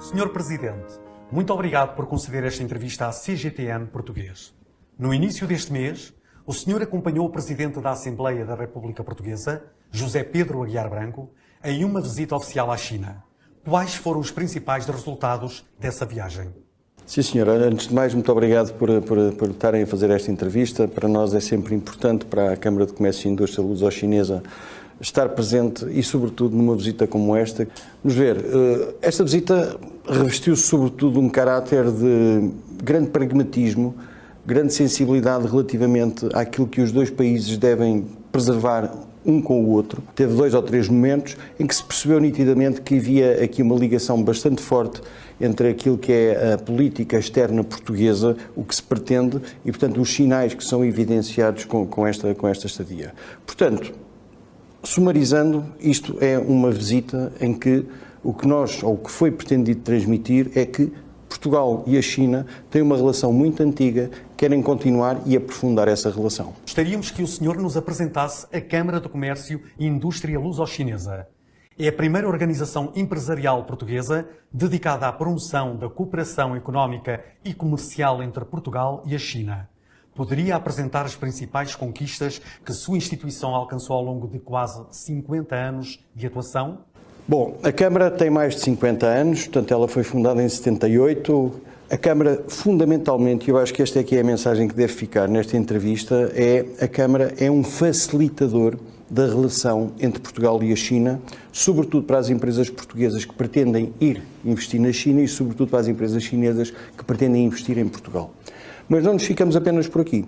Senhor Presidente, muito obrigado por conceder esta entrevista à CGTN Português. No início deste mês, o senhor acompanhou o Presidente da Assembleia da República Portuguesa, José Pedro Aguiar Branco, em uma visita oficial à China. Quais foram os principais resultados dessa viagem? Sim, senhor. Antes de mais, muito obrigado por estarem a fazer esta entrevista. Para nós é sempre importante, para a Câmara de Comércio e Indústria Luso-Chinesa, estar presente e, sobretudo, numa visita como esta. Vamos ver, esta visita revestiu-se, sobretudo, um caráter de grande pragmatismo, grande sensibilidade relativamente àquilo que os dois países devem preservar um com o outro. Teve 2 ou 3 momentos em que se percebeu nitidamente que havia aqui uma ligação bastante forte entre aquilo que é a política externa portuguesa, o que se pretende e, portanto, os sinais que são evidenciados com esta estadia. Portanto, sumarizando, isto é uma visita em que o que foi pretendido transmitir é que Portugal e a China têm uma relação muito antiga, querem continuar e aprofundar essa relação. Gostaríamos que o senhor nos apresentasse a Câmara de Comércio e Indústria Luso-Chinesa. É a primeira organização empresarial portuguesa dedicada à promoção da cooperação económica e comercial entre Portugal e a China. Poderia apresentar as principais conquistas que sua instituição alcançou ao longo de quase 50 anos de atuação? Bom, a Câmara tem mais de 50 anos, portanto ela foi fundada em 78. A Câmara, fundamentalmente, e eu acho que esta é a mensagem que deve ficar nesta entrevista, a Câmara é um facilitador da relação entre Portugal e a China, sobretudo para as empresas portuguesas que pretendem ir investir na China e sobretudo para as empresas chinesas que pretendem investir em Portugal. Mas não nos ficamos apenas por aqui.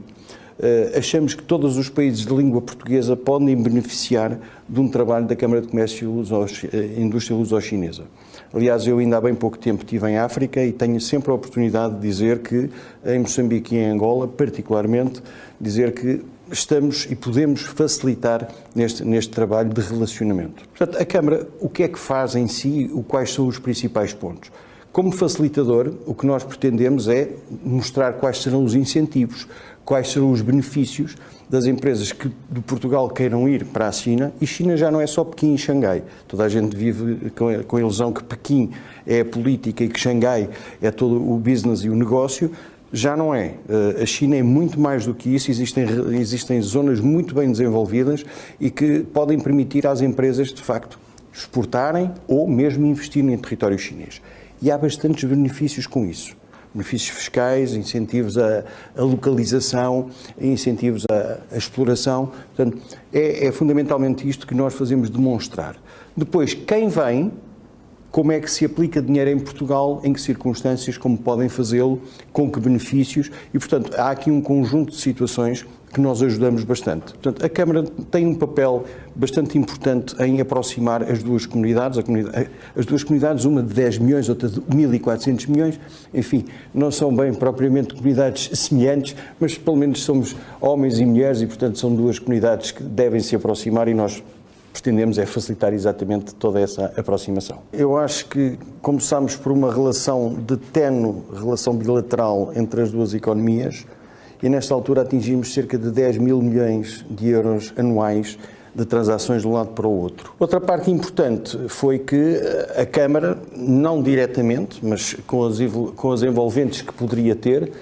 Achamos que todos os países de língua portuguesa podem beneficiar de um trabalho da Câmara de Comércio e Indústria Luso-Chinesa. Aliás, eu ainda há bem pouco tempo estive em África e tenho sempre a oportunidade de dizer que, em Moçambique e em Angola, particularmente, dizer que estamos e podemos facilitar neste trabalho de relacionamento. Portanto, a Câmara, o que é que faz em si, quais são os principais pontos? Como facilitador, o que nós pretendemos é mostrar quais serão os incentivos, quais serão os benefícios das empresas que de Portugal queiram ir para a China, e China já não é só Pequim e Xangai. Toda a gente vive com a ilusão que Pequim é a política e que Xangai é todo o business e o negócio. Já não é. A China é muito mais do que isso, existem zonas muito bem desenvolvidas e que podem permitir às empresas, de facto, exportarem ou mesmo investirem em território chinês. E há bastantes benefícios com isso. Benefícios fiscais, incentivos à localização, incentivos à exploração. Portanto, é fundamentalmente isto que nós fazemos demonstrar. Depois, quem vem, como é que se aplica dinheiro em Portugal, em que circunstâncias, como podem fazê-lo, com que benefícios, e, portanto, há aqui um conjunto de situações que nós ajudamos bastante. Portanto, a Câmara tem um papel bastante importante em aproximar as duas comunidades, uma de 10 milhões, outra de 1.400 milhões, enfim, não são bem propriamente comunidades semelhantes, mas pelo menos somos homens e mulheres e, portanto, são duas comunidades que devem se aproximar e nós pretendemos facilitar exatamente toda essa aproximação. Eu acho que começamos por uma relação de ténue, relação bilateral entre as duas economias, e nesta altura atingimos cerca de 10 mil milhões de euros anuais de transações de um lado para o outro. Outra parte importante foi que a Câmara, não diretamente, mas com as envolventes que poderia ter,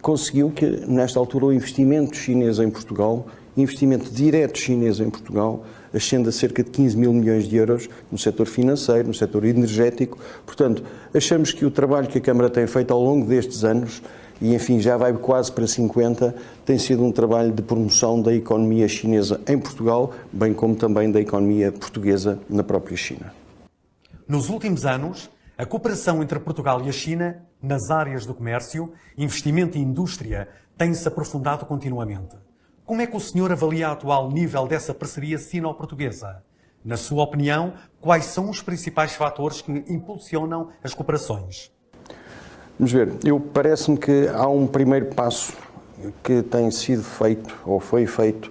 conseguiu que, nesta altura, o investimento chinês em Portugal, investimento direto chinês em Portugal, ascende a cerca de 15 mil milhões de euros no setor financeiro, no setor energético. Portanto, achamos que o trabalho que a Câmara tem feito ao longo destes anos, e enfim, já vai quase para 50, tem sido um trabalho de promoção da economia chinesa em Portugal, bem como também da economia portuguesa na própria China. Nos últimos anos, a cooperação entre Portugal e a China, nas áreas do comércio, investimento e indústria, tem-se aprofundado continuamente. Como é que o senhor avalia o atual nível dessa parceria sino-portuguesa? Na sua opinião, quais são os principais fatores que impulsionam as cooperações? Vamos ver, parece-me que há um primeiro passo que tem sido feito, ou foi feito,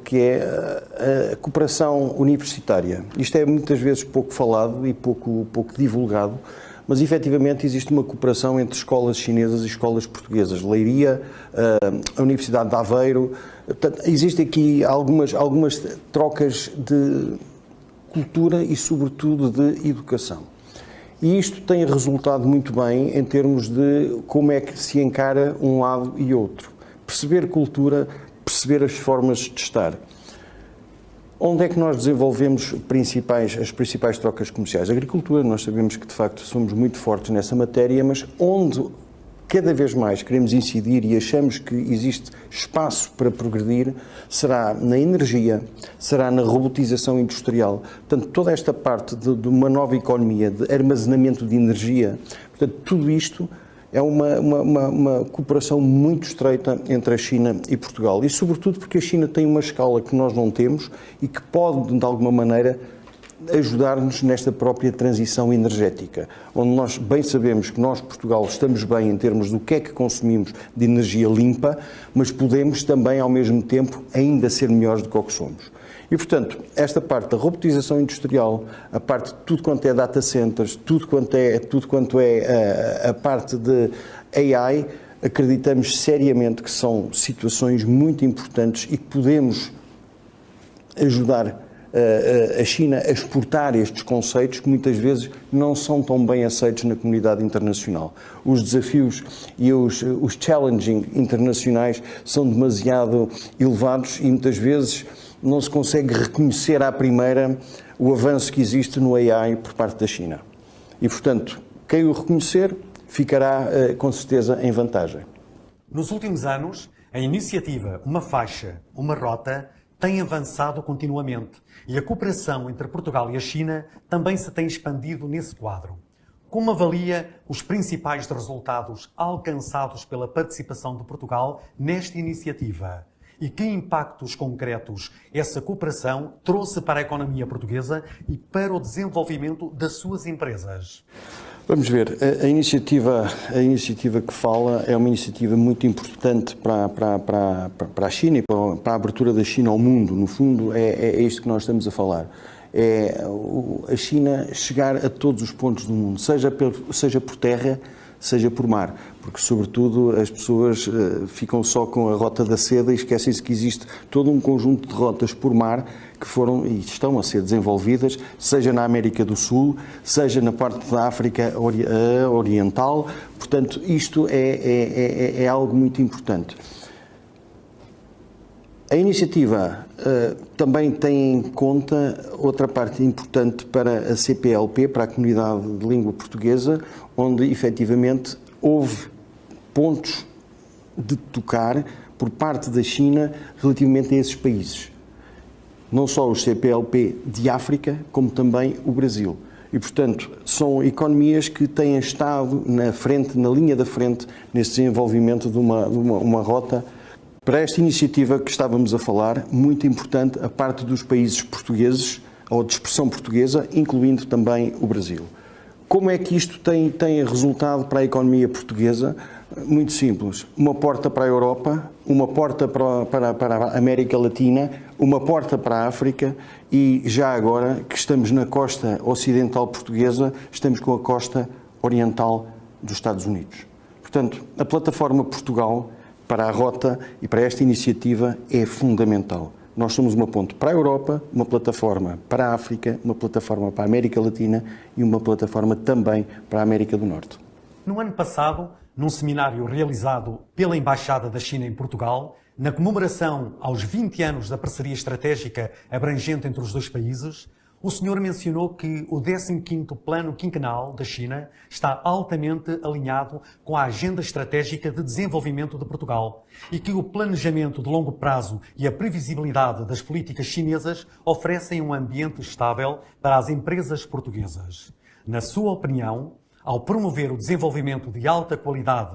que é a cooperação universitária. Isto é muitas vezes pouco falado e pouco divulgado, mas efetivamente existe uma cooperação entre escolas chinesas e escolas portuguesas. Leiria, a Universidade de Aveiro, portanto, existem aqui algumas trocas de cultura e, sobretudo, de educação. E isto tem resultado muito bem em termos de como é que se encara um lado e outro. Perceber cultura, perceber as formas de estar. Onde é que nós desenvolvemos as principais trocas comerciais? A agricultura, nós sabemos que de facto somos muito fortes nessa matéria, mas onde cada vez mais queremos incidir e achamos que existe espaço para progredir, será na energia, será na robotização industrial. Portanto, toda esta parte de uma nova economia, de armazenamento de energia, portanto, tudo isto é uma cooperação muito estreita entre a China e Portugal. E, sobretudo, porque a China tem uma escala que nós não temos e que pode, de alguma maneira, ajudar-nos nesta própria transição energética, onde nós bem sabemos que nós, Portugal, estamos bem em termos do que é que consumimos de energia limpa, mas podemos também, ao mesmo tempo, ainda ser melhores do que o que somos. E, portanto, esta parte da robotização industrial, a parte de tudo quanto é data centers, tudo quanto é a parte de AI, acreditamos seriamente que são situações muito importantes e que podemos ajudar a China a exportar estes conceitos que muitas vezes não são tão bem aceitos na comunidade internacional. Os desafios e os challenging internacionais são demasiado elevados e muitas vezes não se consegue reconhecer à primeira o avanço que existe no AI por parte da China. E, portanto, quem o reconhecer ficará com certeza em vantagem. Nos últimos anos, a iniciativa Uma Faixa, Uma Rota tem avançado continuamente e a cooperação entre Portugal e a China também se tem expandido nesse quadro. Como avalia os principais resultados alcançados pela participação de Portugal nesta iniciativa? E que impactos concretos essa cooperação trouxe para a economia portuguesa e para o desenvolvimento das suas empresas? Vamos ver, a iniciativa que fala é uma iniciativa muito importante para a China e para a abertura da China ao mundo. No fundo, é isto que nós estamos a falar. É a China chegar a todos os pontos do mundo, seja por terra, seja por mar, porque, sobretudo, as pessoas ficam só com a rota da seda e esquecem-se que existe todo um conjunto de rotas por mar que foram e estão a ser desenvolvidas, seja na América do Sul, seja na parte da África Oriental. Portanto, isto é algo muito importante. A iniciativa também tem em conta outra parte importante para a CPLP, para a Comunidade de Língua Portuguesa, onde efetivamente houve pontos de tocar por parte da China relativamente a esses países. Não só os CPLP de África, como também o Brasil. E, portanto, são economias que têm estado na frente, na linha da frente, nesse desenvolvimento de uma rota. Para esta iniciativa que estávamos a falar, muito importante a parte dos países portugueses, ou de expressão portuguesa, incluindo também o Brasil. Como é que isto tem resultado para a economia portuguesa? Muito simples. Uma porta para a Europa, uma porta para a América Latina, uma porta para a África e já agora que estamos na costa ocidental portuguesa, estamos com a costa oriental dos Estados Unidos. Portanto, a plataforma Portugal para a rota e para esta iniciativa é fundamental. Nós somos uma ponte para a Europa, uma plataforma para a África, uma plataforma para a América Latina e uma plataforma também para a América do Norte. No ano passado, num seminário realizado pela Embaixada da China em Portugal, na comemoração aos 20 anos da parceria estratégica abrangente entre os dois países, o senhor mencionou que o 15º Plano Quinquenal da China está altamente alinhado com a agenda estratégica de desenvolvimento de Portugal e que o planejamento de longo prazo e a previsibilidade das políticas chinesas oferecem um ambiente estável para as empresas portuguesas. Na sua opinião, ao promover o desenvolvimento de alta qualidade,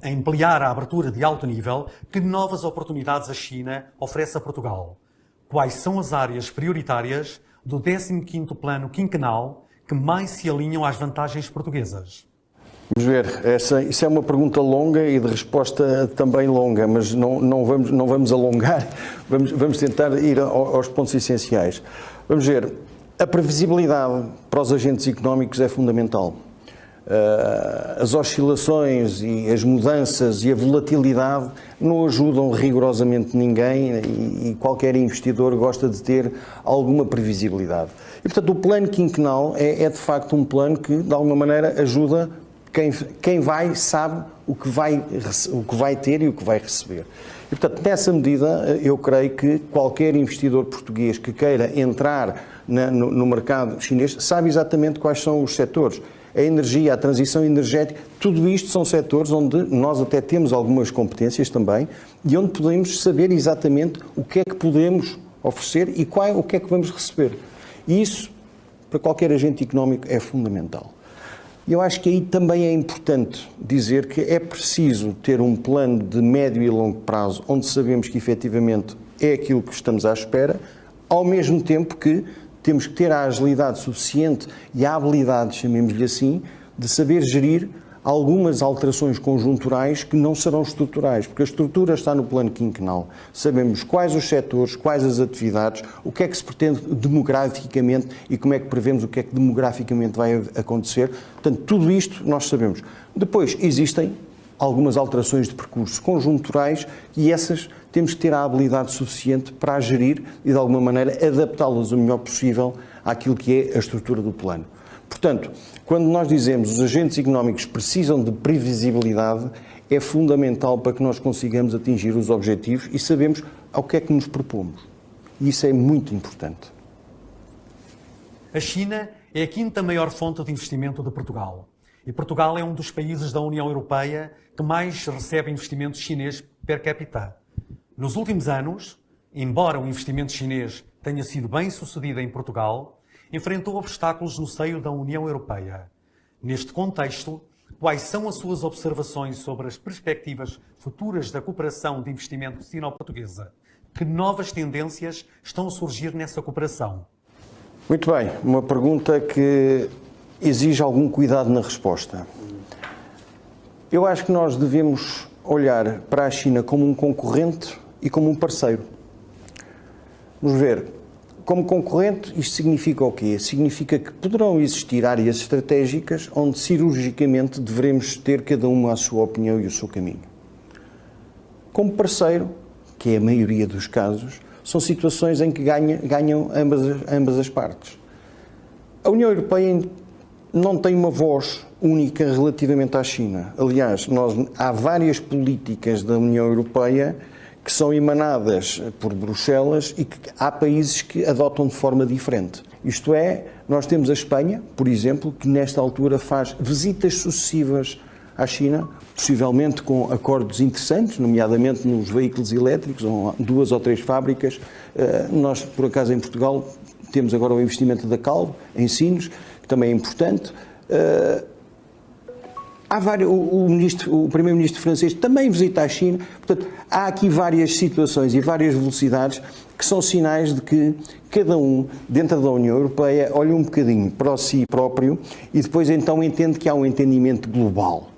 a ampliar a abertura de alto nível, que novas oportunidades a China oferece a Portugal? Quais são as áreas prioritárias do 15º Plano Quinquenal que mais se alinham às vantagens portuguesas? Vamos ver, isso é uma pergunta longa e de resposta também longa, mas não vamos alongar, vamos tentar ir aos pontos essenciais. Vamos ver, a previsibilidade para os agentes económicos é fundamental. As oscilações e as mudanças e a volatilidade não ajudam rigorosamente ninguém e qualquer investidor gosta de ter alguma previsibilidade. E, portanto, o plano quinquenal é de facto um plano que, de alguma maneira, ajuda quem vai, sabe o que vai ter e o que vai receber. E, portanto, nessa medida, eu creio que qualquer investidor português que queira entrar no mercado chinês sabe exatamente quais são os setores. A energia, a transição energética, tudo isto são setores onde nós até temos algumas competências também e onde podemos saber exatamente o que é que podemos oferecer e o que é que vamos receber. E isso, para qualquer agente económico, é fundamental. E eu acho que aí também é importante dizer que é preciso ter um plano de médio e longo prazo, onde sabemos que efetivamente é aquilo que estamos à espera, ao mesmo tempo que temos que ter a agilidade suficiente e a habilidade, chamemos-lhe assim, de saber gerir algumas alterações conjunturais que não serão estruturais, porque a estrutura está no plano quinquenal. Sabemos quais os setores, quais as atividades, o que é que se pretende demograficamente e como é que prevemos o que é que demograficamente vai acontecer. Portanto, tudo isto nós sabemos. Depois, existem algumas alterações de percurso conjunturais e essas temos que ter a habilidade suficiente para a gerir e, de alguma maneira, adaptá-las o melhor possível àquilo que é a estrutura do plano. Portanto, quando nós dizemos os agentes económicos precisam de previsibilidade, é fundamental para que nós consigamos atingir os objetivos e sabemos ao que é que nos propomos. E isso é muito importante. A China é a quinta maior fonte de investimento de Portugal. E Portugal é um dos países da União Europeia que mais recebe investimento chinês per capita. Nos últimos anos, embora o investimento chinês tenha sido bem sucedido em Portugal, enfrentou obstáculos no seio da União Europeia. Neste contexto, quais são as suas observações sobre as perspectivas futuras da cooperação de investimento sino-portuguesa? Que novas tendências estão a surgir nessa cooperação? Muito bem, uma pergunta que exige algum cuidado na resposta. Eu acho que nós devemos olhar para a China como um concorrente e como um parceiro. Vamos ver, como concorrente, isto significa o quê? Significa que poderão existir áreas estratégicas onde cirurgicamente devemos ter cada uma a sua opinião e o seu caminho. Como parceiro, que é a maioria dos casos, são situações em que ganham ambas as partes. A União Europeia não tem uma voz única relativamente à China. Aliás, há várias políticas da União Europeia que são emanadas por Bruxelas e que há países que adotam de forma diferente. Isto é, nós temos a Espanha, por exemplo, que nesta altura faz visitas sucessivas à China, possivelmente com acordos interessantes, nomeadamente nos veículos elétricos, 2 ou 3 fábricas. Nós, por acaso, em Portugal, temos agora o investimento da Calvo, em Sines, que também é importante. O primeiro-ministro francês também visita a China. Portanto, há aqui várias situações e várias velocidades que são sinais de que cada um, dentro da União Europeia, olha um bocadinho para si próprio e depois então entende que há um entendimento global.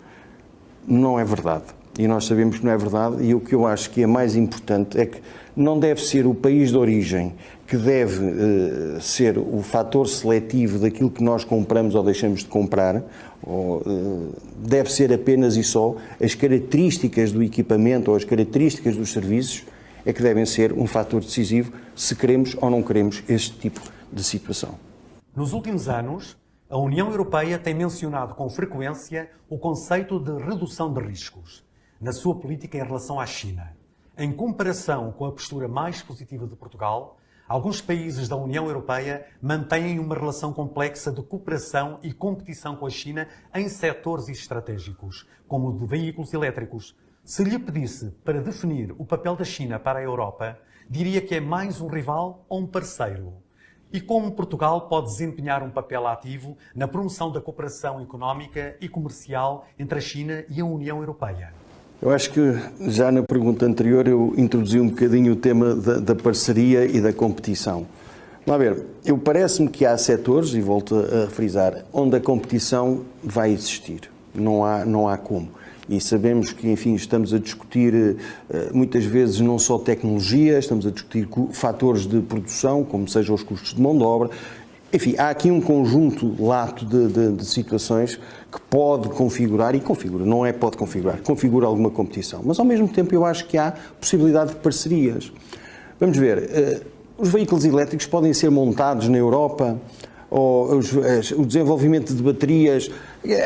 Não é verdade. E nós sabemos que não é verdade, e o que eu acho que é mais importante é que não deve ser o país de origem que deve ser o fator seletivo daquilo que nós compramos ou deixamos de comprar, deve ser apenas e só as características do equipamento ou as características dos serviços é que devem ser um fator decisivo se queremos ou não queremos este tipo de situação. Nos últimos anos, a União Europeia tem mencionado com frequência o conceito de redução de riscos na sua política em relação à China. Em comparação com a postura mais positiva de Portugal, alguns países da União Europeia mantêm uma relação complexa de cooperação e competição com a China em setores estratégicos, como o de veículos elétricos. Se lhe pedisse para definir o papel da China para a Europa, diria que é mais um rival ou um parceiro? E como Portugal pode desempenhar um papel ativo na promoção da cooperação económica e comercial entre a China e a União Europeia? Eu acho que já na pergunta anterior eu introduzi um bocadinho o tema da parceria e da competição. Vamos ver, parece-me que há setores, e volto a frisar, onde a competição vai existir. Não há como. E sabemos que, enfim, estamos a discutir muitas vezes não só tecnologia, estamos a discutir fatores de produção, como sejam os custos de mão de obra, Enfim, há aqui um conjunto lato de situações que pode configurar, e configura, não é pode configurar, configura alguma competição. Mas, ao mesmo tempo, eu acho que há possibilidade de parcerias. Vamos ver, os veículos elétricos podem ser montados na Europa, ou o desenvolvimento de baterias.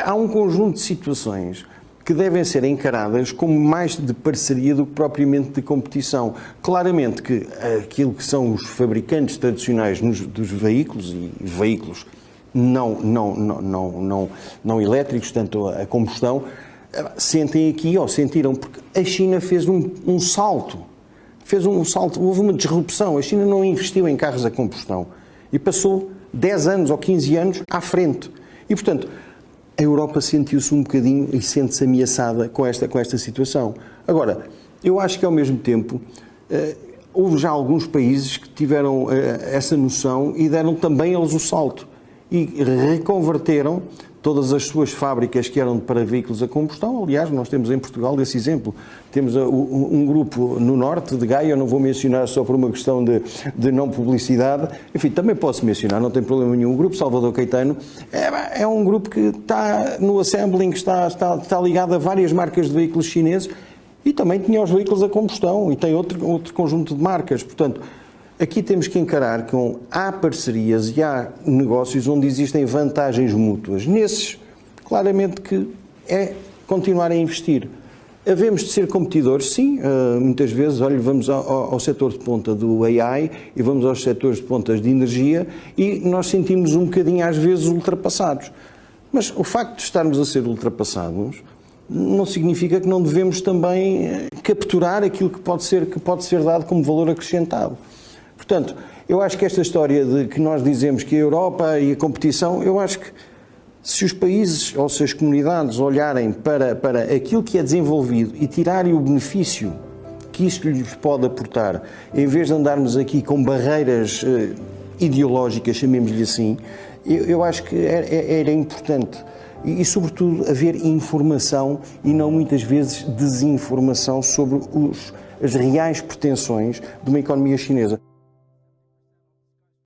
Há um conjunto de situações que devem ser encaradas como mais de parceria do que propriamente de competição. Claramente que aquilo que são os fabricantes tradicionais dos veículos, e veículos não elétricos, tanto a combustão, sentem aqui, ou sentiram, porque a China fez um salto. Houve uma disrupção. A China não investiu em carros a combustão e passou 10 anos ou 15 anos à frente. E, portanto, a Europa sentiu-se um bocadinho e sente-se ameaçada com esta situação. Agora, eu acho que ao mesmo tempo houve já alguns países que tiveram essa noção e deram também eles o salto e reconverteram todas as suas fábricas que eram para veículos a combustão. Aliás, nós temos em Portugal esse exemplo. Temos um grupo no norte de Gaia, eu não vou mencionar só por uma questão de não publicidade. Enfim, também posso mencionar, não tem problema nenhum. O grupo Salvador Caetano é um grupo que está no assembling, está ligado a várias marcas de veículos chineses e também tinha os veículos a combustão e tem outro conjunto de marcas. Portanto, aqui temos que encarar que há parcerias e há negócios onde existem vantagens mútuas. Nesses, claramente que é continuar a investir. Havemos de ser competidores, sim, muitas vezes, olha, vamos ao setor de ponta do AI e vamos aos setores de pontas de energia e nós sentimos um bocadinho às vezes ultrapassados. Mas o facto de estarmos a ser ultrapassados não significa que não devemos também capturar aquilo que pode ser dado como valor acrescentado. Portanto, eu acho que esta história de que nós dizemos que a Europa e a competição, eu acho que se os países ou se as comunidades olharem para aquilo que é desenvolvido e tirarem o benefício que isto lhes pode aportar, em vez de andarmos aqui com barreiras ideológicas, chamemos-lhe assim, eu acho que era importante. E, sobretudo, haver informação e não muitas vezes desinformação sobre as reais pretensões de uma economia chinesa.